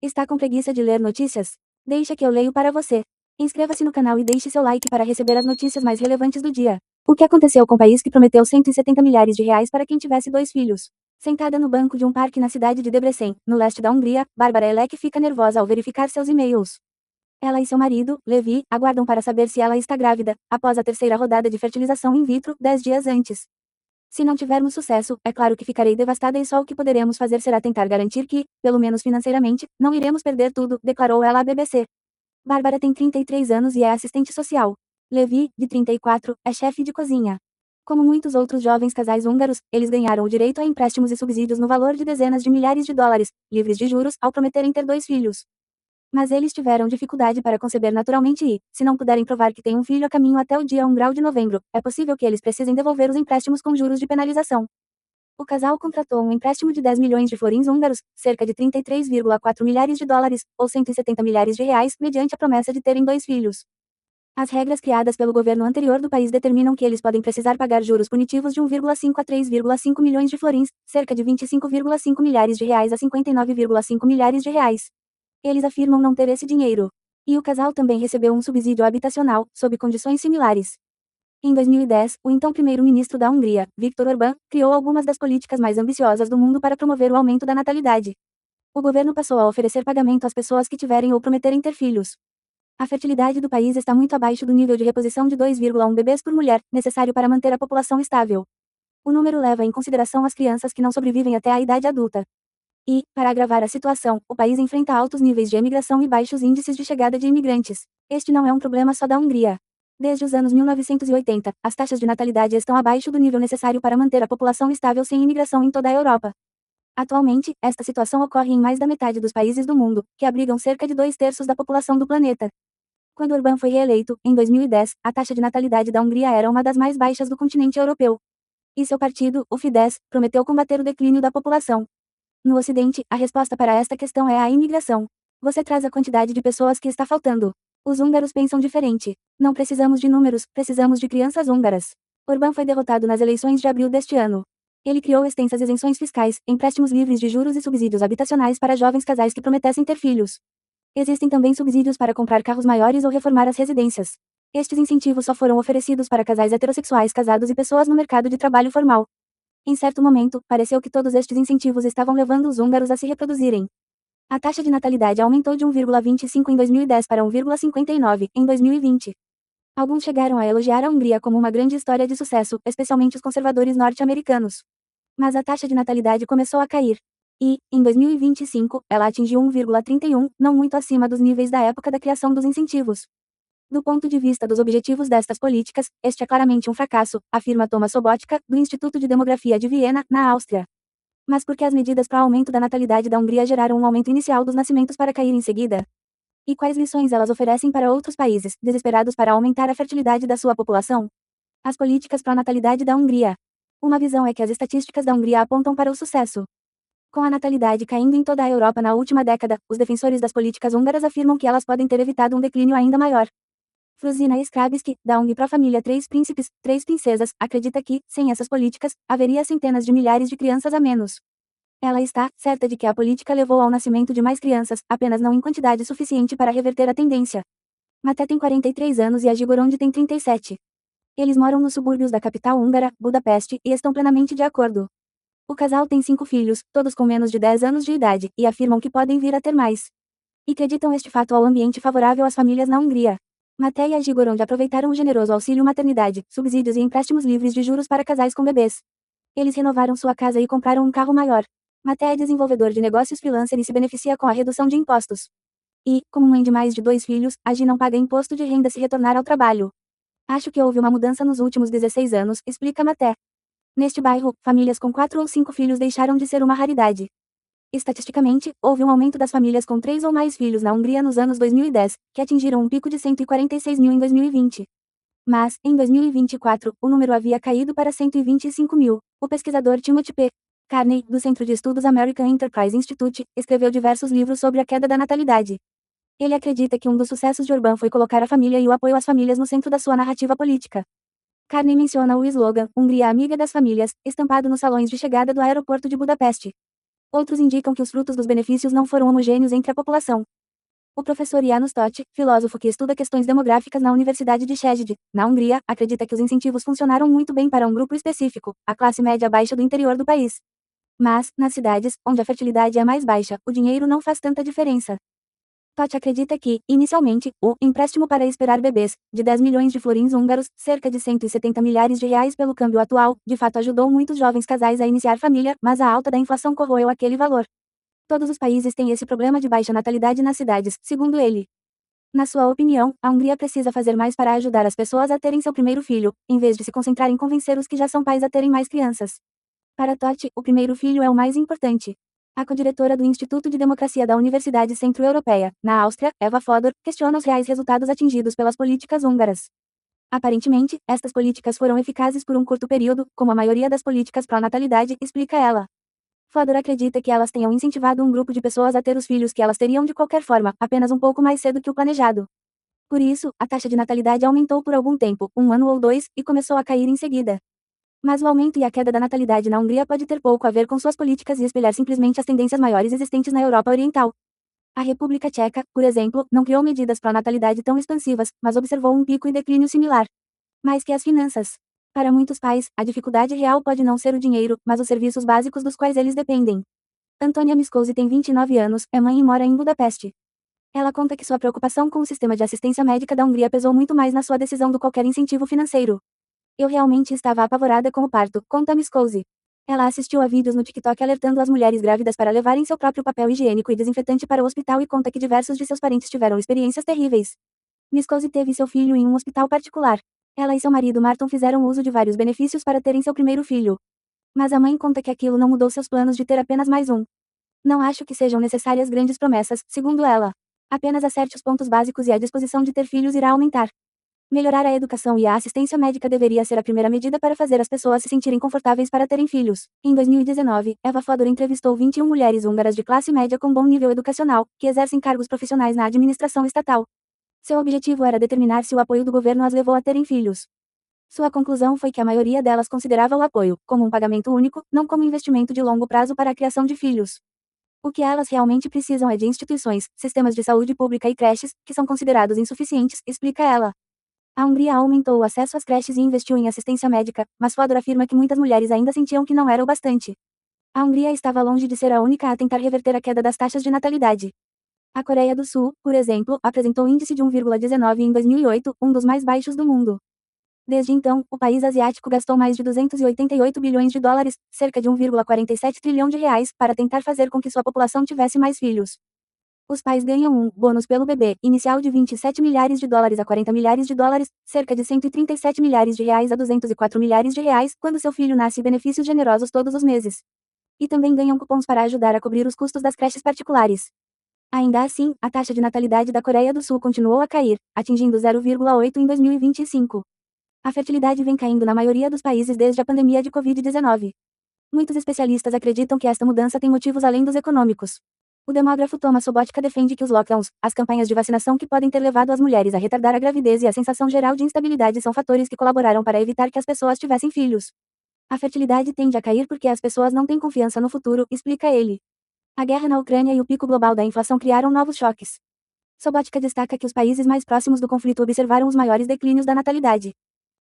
Está com preguiça de ler notícias? Deixa que eu leio para você. Inscreva-se no canal e deixe seu like para receber as notícias mais relevantes do dia. O que aconteceu com o país que prometeu 170 milhares de reais para quem tivesse 2 filhos? Sentada no banco de um parque na cidade de Debrecen, no leste da Hungria, Bárbara Elek fica nervosa ao verificar seus e-mails. Ela e seu marido, Levi, aguardam para saber se ela está grávida, após a terceira rodada de fertilização in vitro, 10 dias antes. Se não tivermos sucesso, é claro que ficarei devastada e só o que poderemos fazer será tentar garantir que, pelo menos financeiramente, não iremos perder tudo, declarou ela à BBC. Bárbara tem 33 anos e é assistente social. Levi, de 34, é chefe de cozinha. Como muitos outros jovens casais húngaros, eles ganharam o direito a empréstimos e subsídios no valor de dezenas de milhares de dólares, livres de juros, ao prometerem ter 2 filhos. Mas eles tiveram dificuldade para conceber naturalmente e, se não puderem provar que têm um filho a caminho até o dia 1 grau de novembro, é possível que eles precisem devolver os empréstimos com juros de penalização. O casal contratou um empréstimo de 10 milhões de florins húngaros, cerca de 33,4 milhares de dólares, ou 170 milhares de reais, mediante a promessa de terem 2 filhos. As regras criadas pelo governo anterior do país determinam que eles podem precisar pagar juros punitivos de 1,5 a 3,5 milhões de florins, cerca de 25,5 milhares de reais a 59,5 milhares de reais. Eles afirmam não ter esse dinheiro. E o casal também recebeu um subsídio habitacional, sob condições similares. Em 2010, o então primeiro-ministro da Hungria, Viktor Orbán, criou algumas das políticas mais ambiciosas do mundo para promover o aumento da natalidade. O governo passou a oferecer pagamento às pessoas que tiverem ou prometerem ter filhos. A fertilidade do país está muito abaixo do nível de reposição de 2,1 bebês por mulher, necessário para manter a população estável. O número leva em consideração as crianças que não sobrevivem até a idade adulta. E, para agravar a situação, o país enfrenta altos níveis de emigração e baixos índices de chegada de imigrantes. Este não é um problema só da Hungria. Desde os anos 1980, as taxas de natalidade estão abaixo do nível necessário para manter a população estável sem imigração em toda a Europa. Atualmente, esta situação ocorre em mais da metade dos países do mundo, que abrigam cerca de 2/3 da população do planeta. Quando Orbán foi reeleito, em 2010, a taxa de natalidade da Hungria era uma das mais baixas do continente europeu. E seu partido, o Fidesz, prometeu combater o declínio da população. No Ocidente, a resposta para esta questão é a imigração. Você traz a quantidade de pessoas que está faltando. Os húngaros pensam diferente. Não precisamos de números, precisamos de crianças húngaras. Orbán foi derrotado nas eleições de abril deste ano. Ele criou extensas isenções fiscais, empréstimos livres de juros e subsídios habitacionais para jovens casais que prometessem ter filhos. Existem também subsídios para comprar carros maiores ou reformar as residências. Estes incentivos só foram oferecidos para casais heterossexuais casados e pessoas no mercado de trabalho formal. Em certo momento, pareceu que todos estes incentivos estavam levando os húngaros a se reproduzirem. A taxa de natalidade aumentou de 1,25 em 2010 para 1,59 em 2020. Alguns chegaram a elogiar a Hungria como uma grande história de sucesso, especialmente os conservadores norte-americanos. Mas a taxa de natalidade começou a cair. E, em 2025, ela atingiu 1,31, não muito acima dos níveis da época da criação dos incentivos. Do ponto de vista dos objetivos destas políticas, este é claramente um fracasso, afirma Thomas Sobotka, do Instituto de Demografia de Viena, na Áustria. Mas por que as medidas para o aumento da natalidade da Hungria geraram um aumento inicial dos nascimentos para cair em seguida? E quais lições elas oferecem para outros países, desesperados para aumentar a fertilidade da sua população? As políticas pró-natalidade da Hungria. Uma visão é que as estatísticas da Hungria apontam para o sucesso. Com a natalidade caindo em toda a Europa na última década, os defensores das políticas húngaras afirmam que elas podem ter evitado um declínio ainda maior. Fruzina Skrabski, da ONG Pró-Família Três Príncipes, Três Princesas, acredita que, sem essas políticas, haveria centenas de milhares de crianças a menos. Ela está certa de que a política levou ao nascimento de mais crianças, apenas não em quantidade suficiente para reverter a tendência. Mate tem 43 anos e a Gigoronde tem 37. Eles moram nos subúrbios da capital húngara, Budapeste, e estão plenamente de acordo. O casal tem 5 filhos, todos com menos de 10 anos de idade, e afirmam que podem vir a ter mais. E acreditam este fato ao ambiente favorável às famílias na Hungria. Mate e a Gigoronde aproveitaram o generoso auxílio maternidade, subsídios e empréstimos livres de juros para casais com bebês. Eles renovaram sua casa e compraram um carro maior. Mate é desenvolvedor de negócios freelancer e se beneficia com a redução de impostos. E, como mãe de mais de 2 filhos, a Gi não paga imposto de renda se retornar ao trabalho. Acho que houve uma mudança nos últimos 16 anos, explica Mate. Neste bairro, famílias com 4 ou 5 filhos deixaram de ser uma raridade. Estatisticamente, houve um aumento das famílias com 3 ou mais filhos na Hungria nos anos 2010, que atingiram um pico de 146 mil em 2020. Mas, em 2024, o número havia caído para 125 mil. O pesquisador Timothy P. Carney, do Centro de Estudos American Enterprise Institute, escreveu diversos livros sobre a queda da natalidade. Ele acredita que um dos sucessos de Orbán foi colocar a família e o apoio às famílias no centro da sua narrativa política. Carney menciona o slogan, Hungria amiga das famílias, estampado nos salões de chegada do aeroporto de Budapeste. Outros indicam que os frutos dos benefícios não foram homogêneos entre a população. O professor János Todt, filósofo que estuda questões demográficas na Universidade de Szeged, na Hungria, acredita que os incentivos funcionaram muito bem para um grupo específico, a classe média baixa do interior do país. Mas, nas cidades, onde a fertilidade é mais baixa, o dinheiro não faz tanta diferença. Todt acredita que, inicialmente, o empréstimo para esperar bebês, de 10 milhões de florins húngaros, cerca de 170 milhares de reais pelo câmbio atual, de fato ajudou muitos jovens casais a iniciar família, mas a alta da inflação corroeu aquele valor. Todos os países têm esse problema de baixa natalidade nas cidades, segundo ele. Na sua opinião, a Hungria precisa fazer mais para ajudar as pessoas a terem seu primeiro filho, em vez de se concentrar em convencer os que já são pais a terem mais crianças. Para Todt, o primeiro filho é o mais importante. A codiretora do Instituto de Democracia da Universidade Centro-Europeia, na Áustria, Eva Fodor, questiona os reais resultados atingidos pelas políticas húngaras. Aparentemente, estas políticas foram eficazes por um curto período, como a maioria das políticas pró-natalidade, explica ela. Fodor acredita que elas tenham incentivado um grupo de pessoas a ter os filhos que elas teriam de qualquer forma, apenas um pouco mais cedo que o planejado. Por isso, a taxa de natalidade aumentou por algum tempo, um ano ou dois, e começou a cair em seguida. Mas o aumento e a queda da natalidade na Hungria pode ter pouco a ver com suas políticas e espelhar simplesmente as tendências maiores existentes na Europa Oriental. A República Tcheca, por exemplo, não criou medidas pró-natalidade tão expansivas, mas observou um pico e declínio similar. Mais que as finanças. Para muitos pais, a dificuldade real pode não ser o dinheiro, mas os serviços básicos dos quais eles dependem. Antônia Miscosi tem 29 anos, é mãe e mora em Budapeste. Ela conta que sua preocupação com o sistema de assistência médica da Hungria pesou muito mais na sua decisão do que qualquer incentivo financeiro. Eu realmente estava apavorada com o parto, conta Miscosi. Ela assistiu a vídeos no TikTok alertando as mulheres grávidas para levarem seu próprio papel higiênico e desinfetante para o hospital e conta que diversos de seus parentes tiveram experiências terríveis. Miscosi teve seu filho em um hospital particular. Ela e seu marido Marton fizeram uso de vários benefícios para terem seu primeiro filho. Mas a mãe conta que aquilo não mudou seus planos de ter apenas mais um. Não acho que sejam necessárias grandes promessas, segundo ela. Apenas acerte os pontos básicos e a disposição de ter filhos irá aumentar. Melhorar a educação e a assistência médica deveria ser a primeira medida para fazer as pessoas se sentirem confortáveis para terem filhos. Em 2019, Eva Fodor entrevistou 21 mulheres húngaras de classe média com bom nível educacional, que exercem cargos profissionais na administração estatal. Seu objetivo era determinar se o apoio do governo as levou a terem filhos. Sua conclusão foi que a maioria delas considerava o apoio como um pagamento único, não como investimento de longo prazo para a criação de filhos. O que elas realmente precisam é de instituições, sistemas de saúde pública e creches, que são considerados insuficientes, explica ela. A Hungria aumentou o acesso às creches e investiu em assistência médica, mas Fodor afirma que muitas mulheres ainda sentiam que não era o bastante. A Hungria estava longe de ser a única a tentar reverter a queda das taxas de natalidade. A Coreia do Sul, por exemplo, apresentou índice de 1,19 em 2008, um dos mais baixos do mundo. Desde então, o país asiático gastou mais de 288 bilhões de dólares, cerca de 1,47 trilhão de reais, para tentar fazer com que sua população tivesse mais filhos. Os pais ganham um bônus pelo bebê, inicial de 27 milhares de dólares a 40 milhares de dólares, cerca de 137 milhares de reais a 204 milhares de reais, quando seu filho nasce e benefícios generosos todos os meses. E também ganham cupons para ajudar a cobrir os custos das creches particulares. Ainda assim, a taxa de natalidade da Coreia do Sul continuou a cair, atingindo 0,8 em 2025. A fertilidade vem caindo na maioria dos países desde a pandemia de Covid-19. Muitos especialistas acreditam que esta mudança tem motivos além dos econômicos. O demógrafo Thomas Sobotka defende que os lockdowns, as campanhas de vacinação que podem ter levado as mulheres a retardar a gravidez e a sensação geral de instabilidade são fatores que colaboraram para evitar que as pessoas tivessem filhos. A fertilidade tende a cair porque as pessoas não têm confiança no futuro, explica ele. A guerra na Ucrânia e o pico global da inflação criaram novos choques. Sobotka destaca que os países mais próximos do conflito observaram os maiores declínios da natalidade.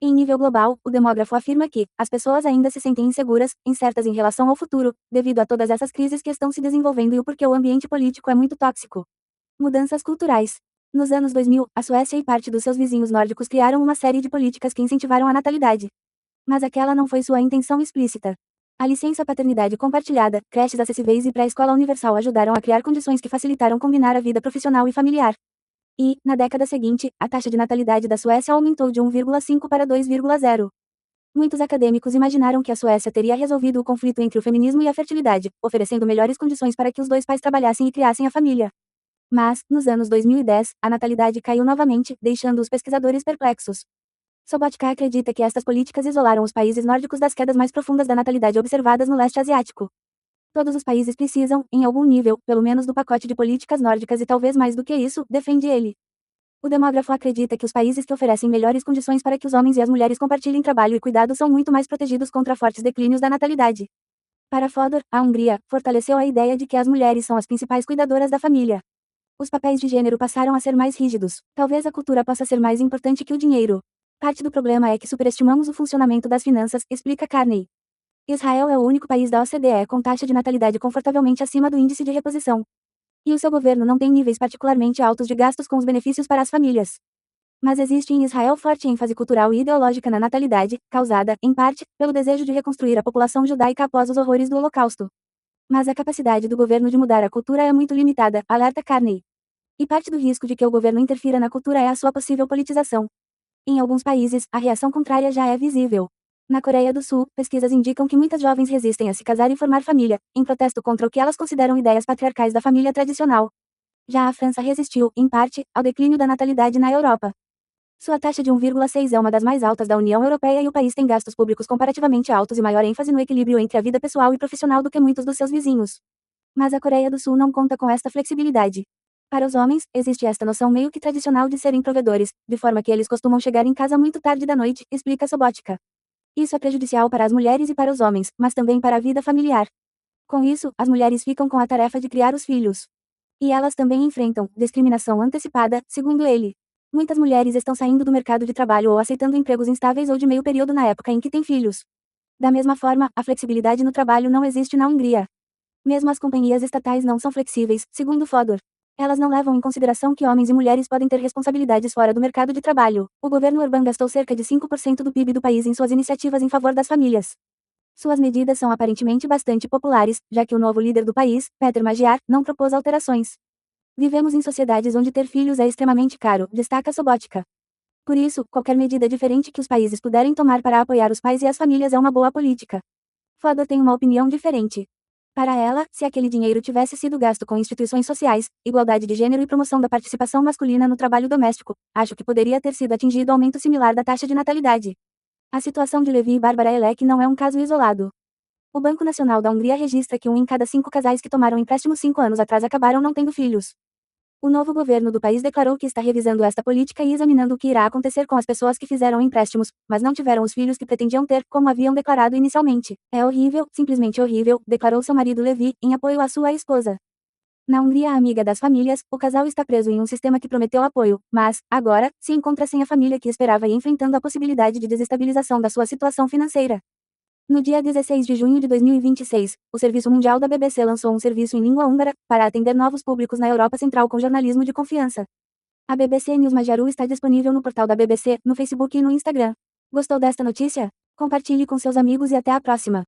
Em nível global, o demógrafo afirma que as pessoas ainda se sentem inseguras, incertas em relação ao futuro, devido a todas essas crises que estão se desenvolvendo e o porquê o ambiente político é muito tóxico. Mudanças culturais. Nos anos 2000, a Suécia e parte dos seus vizinhos nórdicos criaram uma série de políticas que incentivaram a natalidade. Mas aquela não foi sua intenção explícita. A licença paternidade compartilhada, creches acessíveis e pré-escola universal ajudaram a criar condições que facilitaram combinar a vida profissional e familiar. E, na década seguinte, a taxa de natalidade da Suécia aumentou de 1,5 para 2,0. Muitos acadêmicos imaginaram que a Suécia teria resolvido o conflito entre o feminismo e a fertilidade, oferecendo melhores condições para que os dois pais trabalhassem e criassem a família. Mas, nos anos 2010, a natalidade caiu novamente, deixando os pesquisadores perplexos. Sobotka acredita que estas políticas isolaram os países nórdicos das quedas mais profundas da natalidade observadas no leste asiático. Todos os países precisam, em algum nível, pelo menos do pacote de políticas nórdicas e talvez mais do que isso, defende ele. O demógrafo acredita que os países que oferecem melhores condições para que os homens e as mulheres compartilhem trabalho e cuidado são muito mais protegidos contra fortes declínios da natalidade. Para Fodor, a Hungria fortaleceu a ideia de que as mulheres são as principais cuidadoras da família. Os papéis de gênero passaram a ser mais rígidos. Talvez a cultura possa ser mais importante que o dinheiro. Parte do problema é que superestimamos o funcionamento das finanças, explica Carney. Israel é o único país da OCDE com taxa de natalidade confortavelmente acima do índice de reposição. E o seu governo não tem níveis particularmente altos de gastos com os benefícios para as famílias. Mas existe em Israel forte ênfase cultural e ideológica na natalidade, causada, em parte, pelo desejo de reconstruir a população judaica após os horrores do Holocausto. Mas a capacidade do governo de mudar a cultura é muito limitada, alerta Carney. E parte do risco de que o governo interfira na cultura é a sua possível politização. Em alguns países, a reação contrária já é visível. Na Coreia do Sul, pesquisas indicam que muitas jovens resistem a se casar e formar família, em protesto contra o que elas consideram ideias patriarcais da família tradicional. Já a França resistiu, em parte, ao declínio da natalidade na Europa. Sua taxa de 1,6 é uma das mais altas da União Europeia e o país tem gastos públicos comparativamente altos e maior ênfase no equilíbrio entre a vida pessoal e profissional do que muitos dos seus vizinhos. Mas a Coreia do Sul não conta com esta flexibilidade. Para os homens, existe esta noção meio que tradicional de serem provedores, de forma que eles costumam chegar em casa muito tarde da noite, explica Sobotka. Isso é prejudicial para as mulheres e para os homens, mas também para a vida familiar. Com isso, as mulheres ficam com a tarefa de criar os filhos. E elas também enfrentam discriminação antecipada, segundo ele. Muitas mulheres estão saindo do mercado de trabalho ou aceitando empregos instáveis ou de meio período na época em que têm filhos. Da mesma forma, a flexibilidade no trabalho não existe na Hungria. Mesmo as companhias estatais não são flexíveis, segundo Fodor. Elas não levam em consideração que homens e mulheres podem ter responsabilidades fora do mercado de trabalho. O governo Orbán gastou cerca de 5% do PIB do país em suas iniciativas em favor das famílias. Suas medidas são aparentemente bastante populares, já que o novo líder do país, Peter Magyar, não propôs alterações. Vivemos em sociedades onde ter filhos é extremamente caro, destaca Sobotka. Por isso, qualquer medida diferente que os países puderem tomar para apoiar os pais e as famílias é uma boa política. Fodor tem uma opinião diferente. Para ela, se aquele dinheiro tivesse sido gasto com instituições sociais, igualdade de gênero e promoção da participação masculina no trabalho doméstico, acho que poderia ter sido atingido aumento similar da taxa de natalidade. A situação de Levi e Bárbara Elek não é um caso isolado. O Banco Nacional da Hungria registra que 1 em cada 5 casais que tomaram empréstimo 5 anos atrás acabaram não tendo filhos. O novo governo do país declarou que está revisando esta política e examinando o que irá acontecer com as pessoas que fizeram empréstimos, mas não tiveram os filhos que pretendiam ter, como haviam declarado inicialmente. É horrível, simplesmente horrível, declarou seu marido Levi, em apoio à sua esposa. Na Hungria amiga das famílias, o casal está preso em um sistema que prometeu apoio, mas, agora, se encontra sem a família que esperava e enfrentando a possibilidade de desestabilização da sua situação financeira. No dia 16 de junho de 2026, o Serviço Mundial da BBC lançou um serviço em língua húngara, para atender novos públicos na Europa Central com jornalismo de confiança. A BBC News Magyarul está disponível no portal da BBC, no Facebook e no Instagram. Gostou desta notícia? Compartilhe com seus amigos e até a próxima.